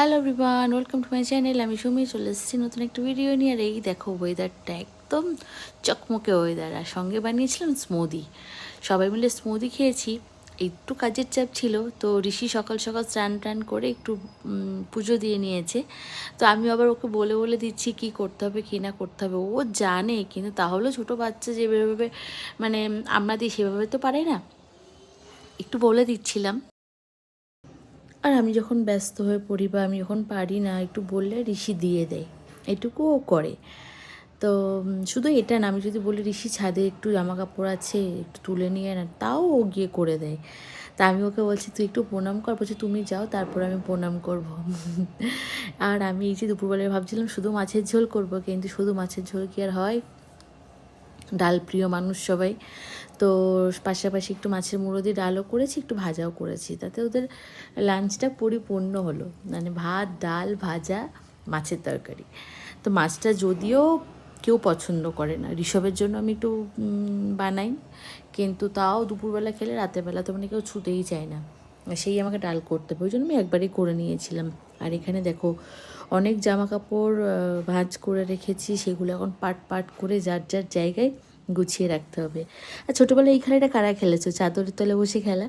Hello everyone, welcome to my channel. আমি সুমি চলে এসেছি নতুন একটা ভিডিও নিয়ে। আর এই দেখো, ওয়েদারটা একদম চকমকে ওয়েদার, আর সঙ্গে বানিয়েছিলাম স্মুদি। সবাই মিলে স্মুদি খেয়েছি। একটু কাজের চাপ ছিল, তো ঋষি সকাল সকাল স্নান টান করে একটু পুজো দিয়ে নিয়েছে। তো আমি আবার ওকে বলে বলে দিচ্ছি কি করতে হবে কী না করতে হবে। ও জানে, কিন্তু তাহলেও ছোটো বাচ্চা যেভাবে মানে আমরা দিই সেভাবে তো পারে না, একটু বলে দিচ্ছিলাম। আর আমি যখন ব্যস্ত হয়ে পড়ি বা আমি যখন পারি না, একটু বললে ঋষি দিয়ে দেয়, এটুকু ও করে। তো শুধু এটা না, আমি যদি বলি ঋষি ছাদে একটু জামা কাপড় আছে একটু তুলে নিয়ে না, তাও ও গিয়ে করে দেয়। তা আমি ওকে বলছি তুই একটু প্রণাম কর, বলছি তুমি যাও তারপর আমি প্রণাম করব। আর আমি এই যে দুপুরবেলায় ভাবছিলাম শুধু মাছের ঝোল করব, কিন্তু শুধু মাছের ঝোল কি আর হয়, ডাল প্রিয় মানুষ সবাই। তো পাশাপাশি একটু মাছের মুড়ো দিয়ে ডালও করেছি, একটু ভাজাও করেছি, তাতে ওদের লাঞ্চটা পরিপূর্ণ হলো। মানে ভাত, ডাল, ভাজা, মাছের তরকারি। তো মাছটা যদিও কেউ পছন্দ করে না, ঋষভের জন্য আমি একটু বানাই, কিন্তু তাও দুপুরবেলা খেলে রাতেরবেলা তো মানে কেউ ছুতেই চায় না, সেই আমাকে ডাল করতে হবে, ওই জন্য আমি একবারই করে নিয়েছিলাম। আর এখানে দেখো অনেক জামা কাপড় ভাঁজ করে রেখেছি, সেগুলো এখন পাট পাট করে যার যার জায়গায় গুছিয়ে রাখতে হবে। আর ছোটোবেলায় এই খেলাটা কারা খেলেছো, চাদরের তলে বসে খেলা?